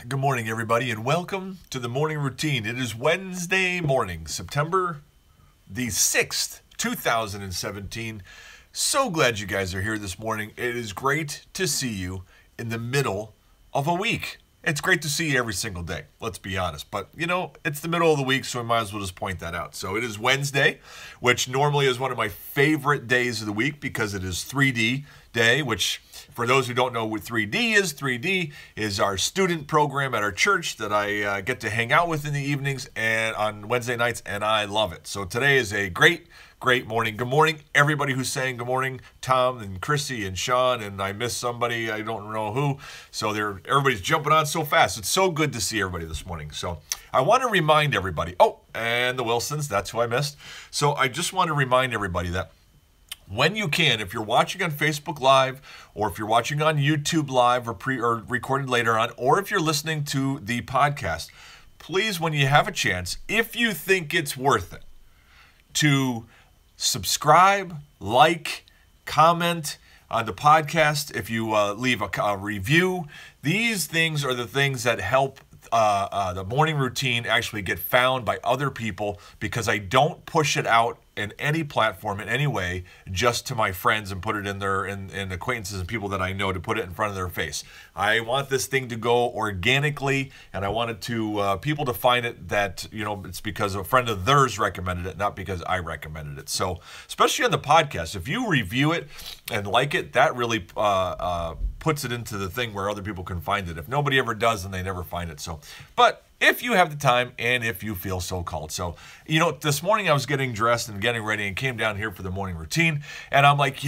Good morning, everybody, and welcome to the morning routine. It is Wednesday morning, September the 6th, 2017. So glad you guys are here this morning. It is great to see you in the middle of a week. It's great to see you every single day, let's be honest. But, it's the middle of the week, so I might as well just point that out. So it is Wednesday, which normally is one of my favorite days of the week because it is 3D day, which, for those who don't know what 3D is our student program at our church that I get to hang out with in the evenings and on Wednesday nights, and I love it. So today is a great morning. Good morning, everybody who's saying good morning. Tom and Chrissy and Sean, and I missed somebody, I don't know who. So everybody's jumping on so fast. It's so good to see everybody this morning. So I want to remind everybody, and the Wilsons, that's who I missed. So I just want to remind everybody that when you can, if you're watching on Facebook Live, or if you're watching on YouTube Live or recorded later on, or if you're listening to the podcast, please, when you have a chance, if you think it's worth it, to subscribe, like, comment on the podcast. If you leave a review, these things are the things that help the morning routine actually get found by other people, because I don't push it out in any platform in any way just to my friends and put it in their in acquaintances and people that I know, to put it in front of their face. I want this thing to go organically, and I wanted to people to find it that it's because a friend of theirs recommended it, not because I recommended it. So especially on the podcast, if you review it and like it, that really puts it into the thing where other people can find it. If nobody ever does, then they never find it. So, but if you have the time and if you feel so called. So, this morning I was getting dressed and getting ready and came down here for the morning routine. And I'm like,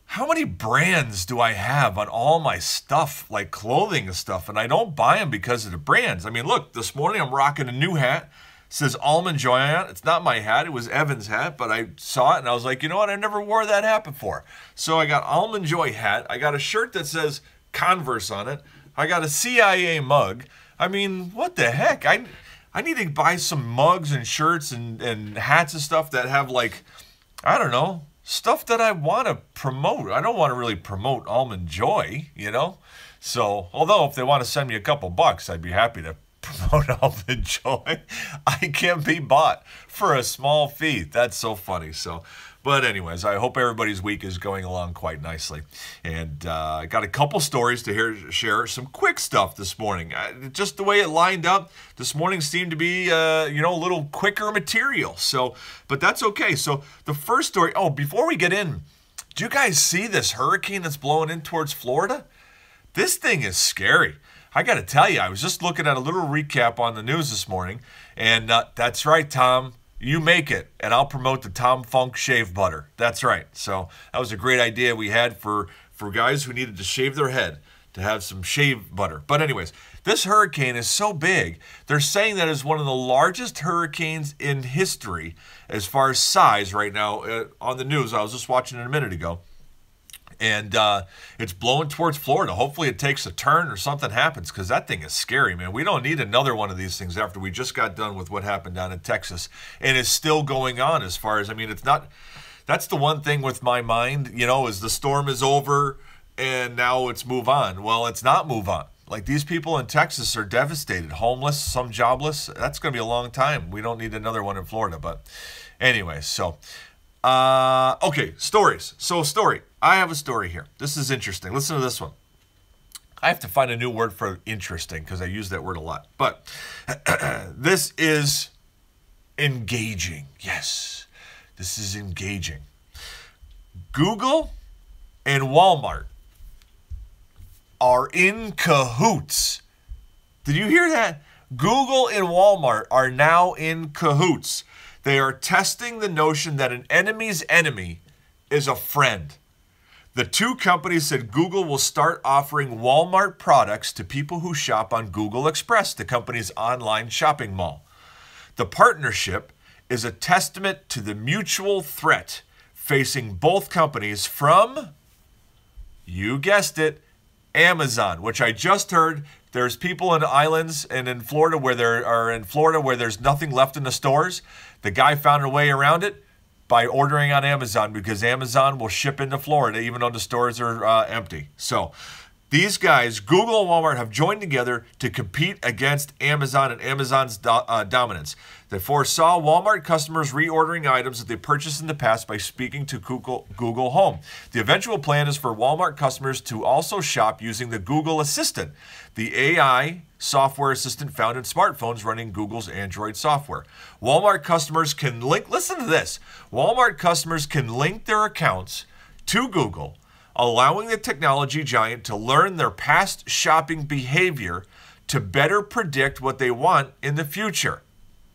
how many brands do I have on all my stuff, like clothing and stuff? And I don't buy them because of the brands. I mean, look, this morning I'm rocking a new hat. It says Almond Joy on it. It's not my hat. It was Evan's hat, but I saw it and I was like, you know what? I never wore that hat before. So I got Almond Joy hat. I got a shirt that says Converse on it. I got a CIA mug. I mean, what the heck? I need to buy some mugs and shirts and hats and stuff that have, like, I don't know, stuff that I want to promote. I don't want to really promote Almond Joy, So, although if they want to send me a couple bucks, I'd be happy to promote Almond Joy. I can be bought for a small fee. That's so funny. So, but anyways, I hope everybody's week is going along quite nicely. And I got a couple stories to share, some quick stuff this morning. Just the way it lined up, this morning seemed to be, a little quicker material. So, but that's okay. So the first story, before we get in, do you guys see this hurricane that's blowing in towards Florida? This thing is scary. I got to tell you, I was just looking at a little recap on the news this morning, and that's right, Tom. You make it, and I'll promote the Tom Funk shave butter. That's right. So that was a great idea we had for guys who needed to shave their head, to have some shave butter. But anyways, this hurricane is so big, they're saying that it's one of the largest hurricanes in history as far as size right now on the news. I was just watching it a minute ago. And it's blowing towards Florida. Hopefully it takes a turn or something happens, because that thing is scary, man. We don't need another one of these things after we just got done with what happened down in Texas. And it's still going on as far as, it's not, that's the one thing with my mind, is the storm is over and now it's move on. Well, it's not move on. Like, these people in Texas are devastated, homeless, some jobless. That's going to be a long time. We don't need another one in Florida. But anyway, so... okay, stories. So story. I have a story here. This is interesting. Listen to this one. I have to find a new word for interesting because I use that word a lot. But this is engaging. Yes, this is engaging. Google and Walmart are in cahoots. Did you hear that? Google and Walmart are now in cahoots. They are testing the notion that an enemy's enemy is a friend. The two companies said Google will start offering Walmart products to people who shop on Google Express, the company's online shopping mall. The partnership is a testament to the mutual threat facing both companies from, you guessed it, Amazon, which I just heard there's people in islands and in Florida where there's nothing left in the stores. The guy found a way around it by ordering on Amazon, because Amazon will ship into Florida even though the stores are empty. So These guys, Google and Walmart, have joined together to compete against Amazon and Amazon's dominance. They foresaw Walmart customers reordering items that they purchased in the past by speaking to Google Home. The eventual plan is for Walmart customers to also shop using the Google Assistant, the AI software assistant found in smartphones running Google's Android software. Walmart customers can link, listen to this, Walmart customers can link their accounts to Google, allowing the technology giant to learn their past shopping behavior to better predict what they want in the future.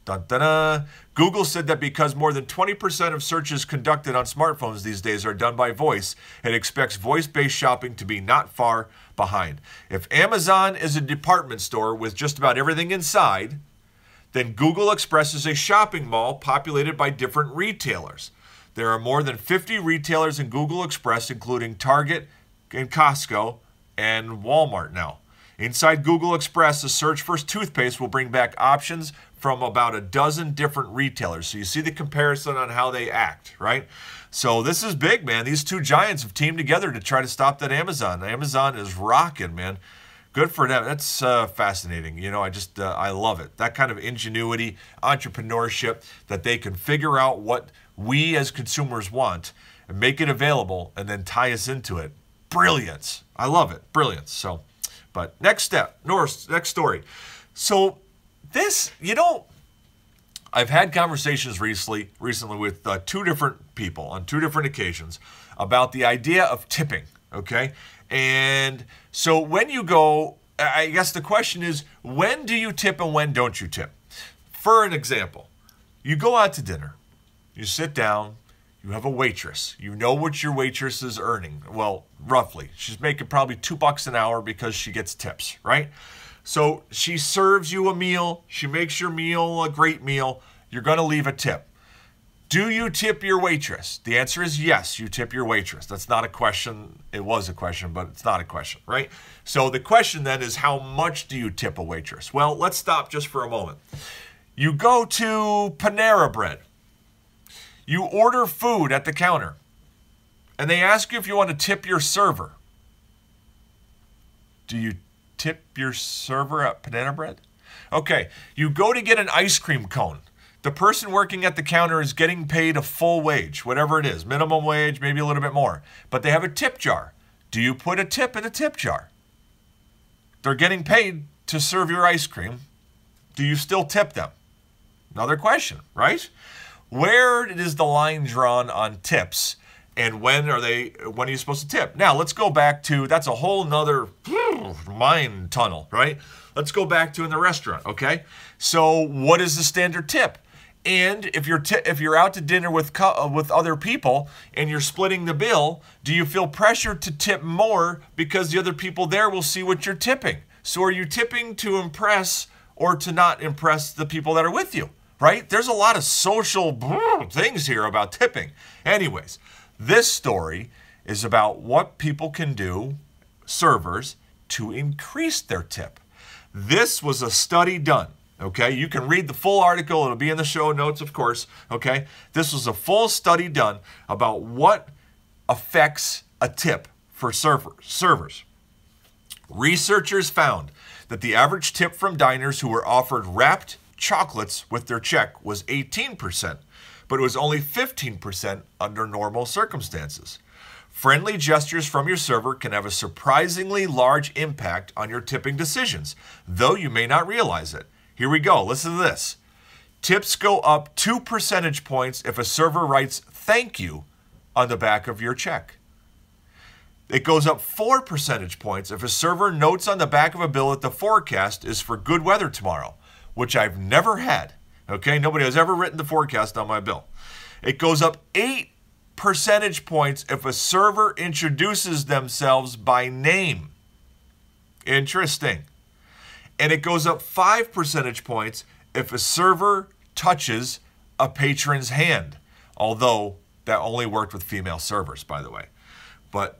Dun, dun, dun. Google said that because more than 20% of searches conducted on smartphones these days are done by voice, it expects voice-based shopping to be not far behind. If Amazon is a department store with just about everything inside, then Google Express is a shopping mall populated by different retailers. There are more than 50 retailers in Google Express, including Target and Costco and Walmart now. Inside Google Express, a search for toothpaste will bring back options from about a dozen different retailers. So you see the comparison on how they act, right? So this is big, man. These two giants have teamed together to try to stop that Amazon. Amazon is rocking, man. Good for them. That's fascinating. You know, I love it. That kind of ingenuity, entrepreneurship, that they can figure out what we as consumers want and make it available and then tie us into it. Brilliance. I love it. Brilliance. So, but next step, next story. So this, you know, I've had conversations recently with two different people on two different occasions about the idea of tipping, okay? And so when you go, I guess the question is, when do you tip and when don't you tip? For an example, you go out to dinner, you sit down, you have a waitress. You know what your waitress is earning. Well, roughly. She's making probably $2 an hour because she gets tips, right? So she serves you a meal. She makes your meal a great meal. You're going to leave a tip. Do you tip your waitress? The answer is yes, you tip your waitress. That's not a question. It was a question, but it's not a question, right? So the question then is, how much do you tip a waitress? Well, let's stop just for a moment. You go to Panera Bread. You order food at the counter, and they ask you if you want to tip your server. Do you tip your server at Panera Bread? Okay, you go to get an ice cream cone. The person working at the counter is getting paid a full wage, whatever it is, minimum wage, maybe a little bit more, but they have a tip jar. Do you put a tip in a tip jar? They're getting paid to serve your ice cream. Do you still tip them? Another question, right? Where is the line drawn on tips, and when are you supposed to tip? Now, let's go back to, that's a whole nother mind tunnel, right? Let's go back to in the restaurant, okay? So what is the standard tip? And if you're out to dinner with other people and you're splitting the bill, do you feel pressured to tip more because the other people there will see what you're tipping? So are you tipping to impress or to not impress the people that are with you? Right? There's a lot of social things here about tipping. Anyways, this story is about what people can do, servers, to increase their tip. This was a study done, okay? You can read the full article. It'll be in the show notes, of course, okay? This was a full study done about what affects a tip for servers. Researchers found that the average tip from diners who were offered wrapped chocolates with their check was 18%, but it was only 15% under normal circumstances. Friendly gestures from your server can have a surprisingly large impact on your tipping decisions, though you may not realize it. Here we go. Listen to this. Tips go up 2 percentage points if a server writes "thank you" on the back of your check. It goes up 4 percentage points if a server notes on the back of a bill that the forecast is for good weather tomorrow, which I've never had, okay? Nobody has ever written the forecast on my bill. It goes up 8 percentage points if a server introduces themselves by name. Interesting. And it goes up 5 percentage points if a server touches a patron's hand, although that only worked with female servers, by the way. But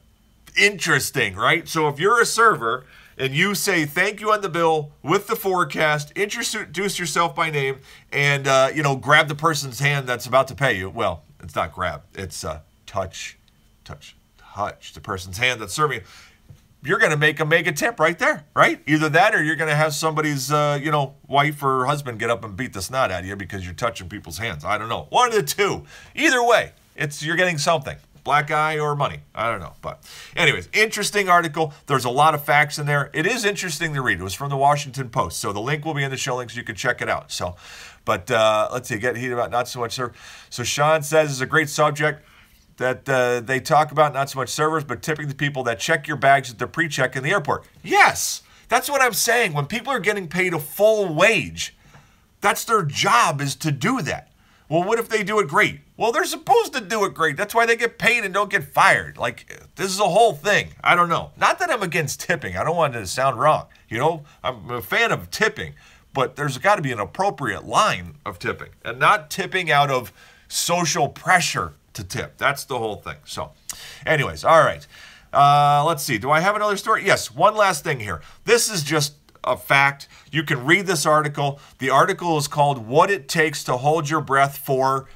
interesting, right? So if you're a server and you say thank you on the bill with the forecast, introduce yourself by name, and grab the person's hand that's about to pay you. Well, it's not grab, it's touch the person's hand that's serving you. you're going to make a mega tip right there, right? Either that or you're going to have somebody's, wife or husband get up and beat the snot out of you because you're touching people's hands. I don't know. One of the two. Either way, you're getting something. Black eye or money. I don't know. But anyways, interesting article. There's a lot of facts in there. It is interesting to read. It was from the Washington Post. So the link will be in the show links. You can check it out. So, but let's see. Get heated about not so much server. So Sean says it's a great subject that they talk about, not so much servers, but tipping the people that check your bags at the pre-check in the airport. Yes, that's what I'm saying. When people are getting paid a full wage, that's their job, is to do that. Well, what if they do it great? Well, they're supposed to do it great. That's why they get paid and don't get fired. Like, this is a whole thing. I don't know. Not that I'm against tipping. I don't want it to sound wrong. I'm a fan of tipping, but there's got to be an appropriate line of tipping and not tipping out of social pressure to tip. That's the whole thing. So anyways, all right. Let's see. Do I have another story? Yes. One last thing here. This is just a fact. You can read this article. The article is called What It Takes to Hold Your Breath for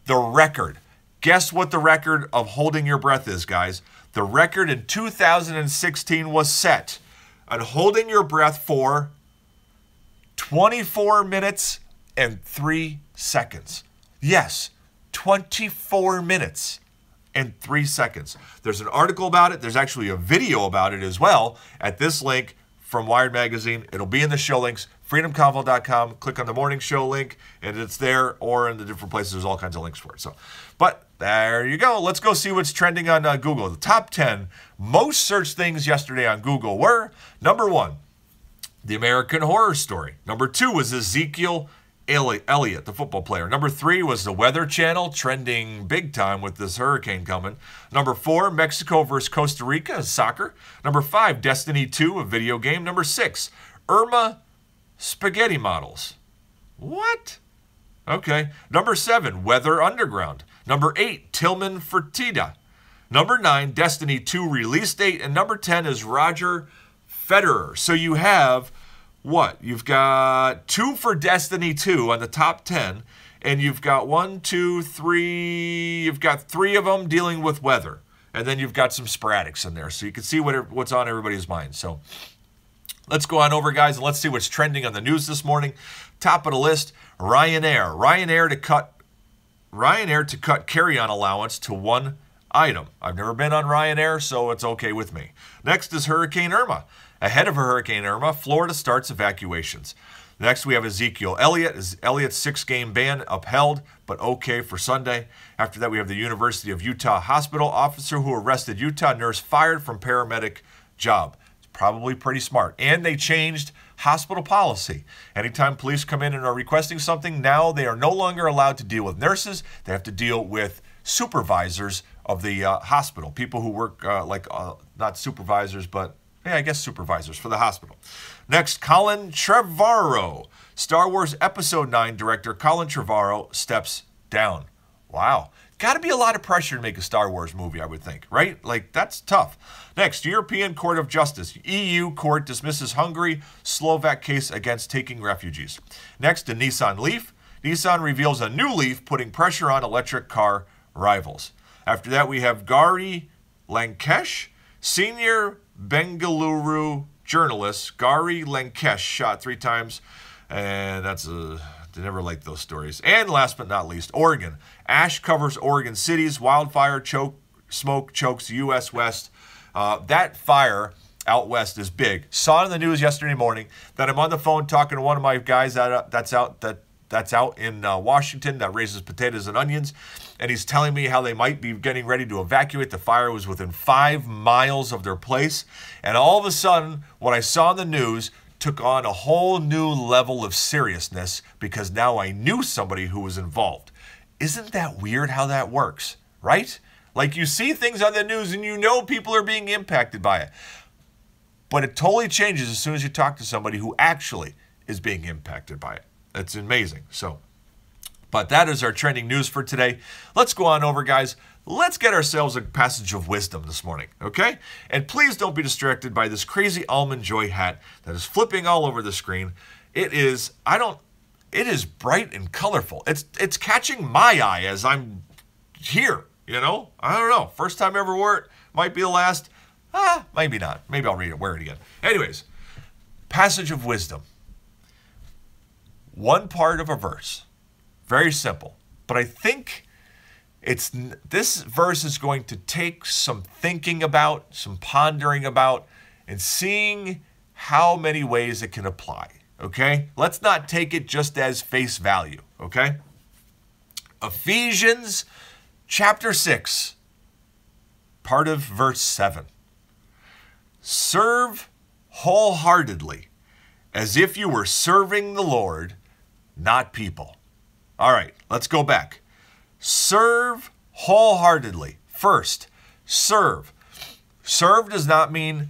the Record. Guess what the record of holding your breath is, guys? The record in 2016 was set on holding your breath for 24 minutes and 3 seconds. Yes, 24 minutes and 3 seconds. There's an article about it. There's actually a video about it as well at this link from Wired Magazine. It'll be in the show links, freedomconvo.com. Click on the morning show link, and it's there, or in the different places. There's all kinds of links for it. But there you go. Let's go see what's trending on Google. The top 10 most searched things yesterday on Google were, number 1, the American Horror Story. Number 2 was Ezekiel Elliott, the football player. Number 3 was the Weather Channel, trending big time with this hurricane coming. Number 4, Mexico versus Costa Rica, soccer. Number 5, Destiny 2, a video game. Number 6, Irma spaghetti models. What? Okay. Number 7, Weather Underground. Number 8, Tillman Fertitta. Number 9, Destiny 2 release date. And number 10 is Roger Federer. So you have what? You've got 2 for Destiny 2 on the top 10, and you've got 1, 2, 3, you've got 3 of them dealing with weather, and then you've got some sporadics in there, so you can see what's on everybody's mind. So let's go on over, guys, and let's see what's trending on the news this morning. Top of the list, Ryanair to cut carry-on allowance to 1 item. I've never been on Ryanair, so it's okay with me. Next is Hurricane Irma. Ahead of Hurricane Irma, Florida starts evacuations. Next, we have Ezekiel Elliott. Elliott's 6-game ban upheld, but okay for Sunday. After that, we have the University of Utah hospital officer who arrested Utah nurse fired from paramedic job. It's probably pretty smart. And they changed hospital policy. Anytime police come in and are requesting something, now they are no longer allowed to deal with nurses. They have to deal with supervisors of the hospital, people who work not supervisors, but I guess supervisors for the hospital. Next, Colin Trevorrow. Star Wars Episode 9 director Colin Trevorrow steps down. Wow. Got to be a lot of pressure to make a Star Wars movie, I would think, right? Like, that's tough. Next, European Court of Justice. EU court dismisses Hungary Slovak case against taking refugees. Next, the Nissan Leaf. Nissan reveals a new Leaf, putting pressure on electric car rivals. After that, we have Gary Lankesh, senior Bengaluru journalist Gary Lankesh shot 3 times, and I never liked those stories. And last but not least, Oregon. Ash covers Oregon cities. Wildfire smoke chokes U.S. West. That fire out west is big. Saw in the news yesterday morning that I'm on the phone talking to one of my guys that's out in Washington that raises potatoes and onions, and he's telling me how they might be getting ready to evacuate. The fire was within 5 miles of their place, and all of a sudden, what I saw in the news took on a whole new level of seriousness because now I knew somebody who was involved. Isn't that weird how that works, right? Like, you see things on the news and you know people are being impacted by it, but it totally changes as soon as you talk to somebody who actually is being impacted by it. It's amazing. But that is our trending news for today. Let's go on over, guys. Let's get ourselves a passage of wisdom this morning, okay? And please don't be distracted by this crazy Almond Joy hat that is flipping all over the screen. It is bright and colorful. It's catching my eye as I'm here, I don't know. First time I ever wore it, might be the last. Maybe not. Maybe I'll read it, wear it again. Anyways, passage of wisdom. One part of a verse. Very simple. But I think this verse is going to take some thinking about, some pondering about, and seeing how many ways it can apply. Okay? Let's not take it just as face value. Okay? Ephesians chapter 6, part of verse 7. Serve wholeheartedly, as if you were serving the Lord, not people. All right, let's go back. Serve wholeheartedly. First, serve. Serve does not mean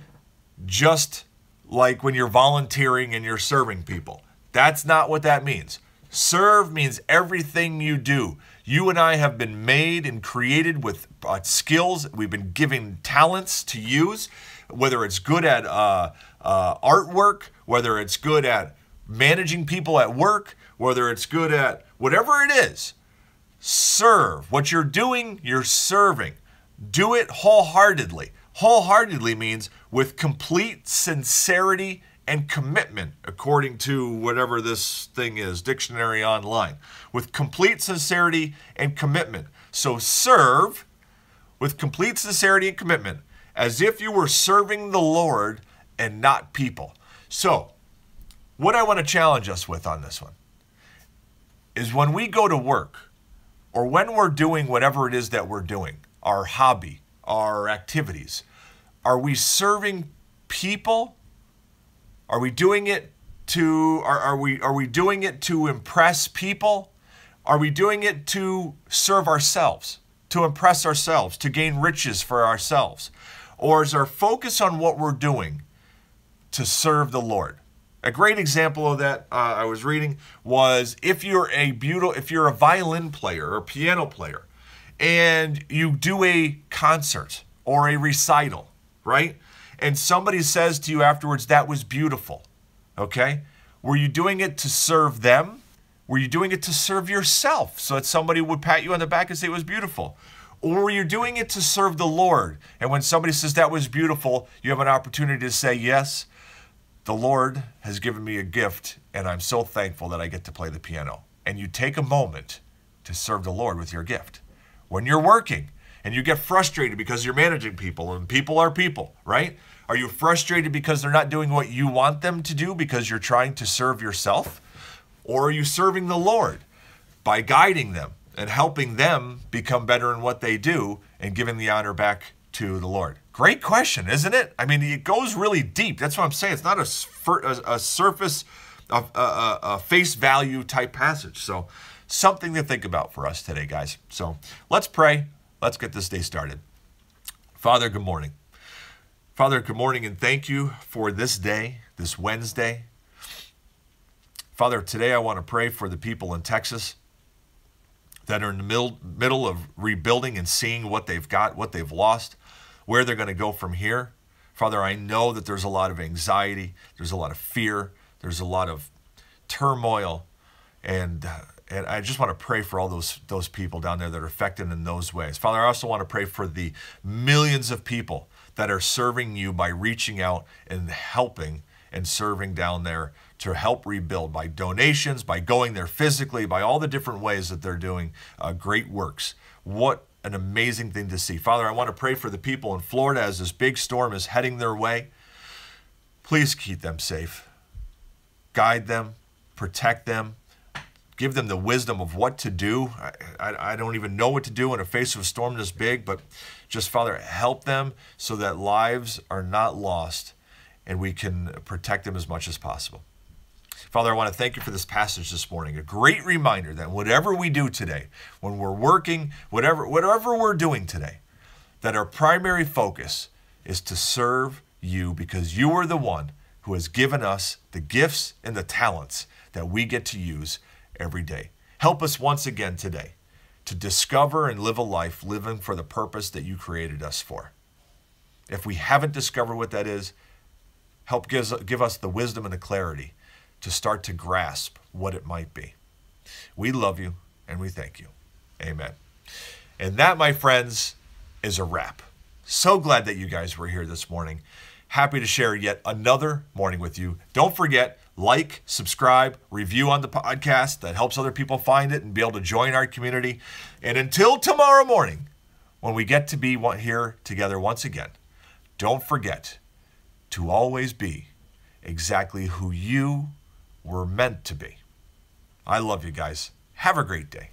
just like when you're volunteering and you're serving people. That's not what that means. Serve means everything you do. You and I have been made and created with skills. We've been given talents to use, whether it's good at artwork, whether it's good at managing people at work, whether it's good at whatever it is. Serve. What you're doing, you're serving. Do it wholeheartedly. Wholeheartedly means with complete sincerity and commitment, according to whatever this thing is, dictionary online. With complete sincerity and commitment. So serve with complete sincerity and commitment, as if you were serving the Lord and not people. So, what I want to challenge us with on this one is when we go to work, or when we're doing whatever it is that we're doing, our hobby, our activities, are we serving people? Are we doing it to are we doing it to impress people? Are we doing it to serve ourselves, to impress ourselves, to gain riches for ourselves? Or is our focus on what we're doing to serve the Lord? A great example of that I was reading was if you're a violin player or piano player and you do a concert or a recital, right? And somebody says to you afterwards, that was beautiful, okay? Were you doing it to serve them? Were you doing it to serve yourself so that somebody would pat you on the back and say it was beautiful? Or were you doing it to serve the Lord? And when somebody says that was beautiful, you have an opportunity to say, yes, the Lord has given me a gift, and I'm so thankful that I get to play the piano. And you take a moment to serve the Lord with your gift. When you're working and you get frustrated because you're managing people, and people are people, right? Are you frustrated because they're not doing what you want them to do because you're trying to serve yourself? Or are you serving the Lord by guiding them and helping them become better in what they do and giving the honor back to the Lord? Great question, isn't it? I mean, it goes really deep. That's what I'm saying. It's not a surface, a face value type passage. So something to think about for us today, guys. So let's pray. Let's get this day started. Father, good morning. Father, good morning, and thank you for this day, this Wednesday. Father, today I want to pray for the people in Texas that are in the middle of rebuilding and seeing what they've got, what they've lost, where they're going to go from here. Father, I know that there's a lot of anxiety, there's a lot of fear, there's a lot of turmoil, and I just want to pray for all those people down there that are affected in those ways. Father, I also want to pray for the millions of people that are serving you by reaching out and helping and serving down there to help rebuild by donations, by going there physically, by all the different ways that they're doing great works. What an amazing thing to see. Father, I want to pray for the people in Florida as this big storm is heading their way. Please keep them safe. Guide them, protect them, give them the wisdom of what to do. I don't even know what to do in the face of a storm this big, but just, Father, help them so that lives are not lost and we can protect them as much as possible. Father, I want to thank you for this passage this morning. A great reminder that whatever we do today, when we're working, whatever we're doing today, that our primary focus is to serve you because you are the one who has given us the gifts and the talents that we get to use every day. Help us once again today to discover and live a life living for the purpose that you created us for. If we haven't discovered what that is, help give us the wisdom and the clarity to start to grasp what it might be. We love you and we thank you. Amen. And that, my friends, is a wrap. So glad that you guys were here this morning. Happy to share yet another morning with you. Don't forget, like, subscribe, review on the podcast. That helps other people find it and be able to join our community. And until tomorrow morning, when we get to be here together once again, don't forget to always be exactly who you were meant to be. I love you guys. Have a great day.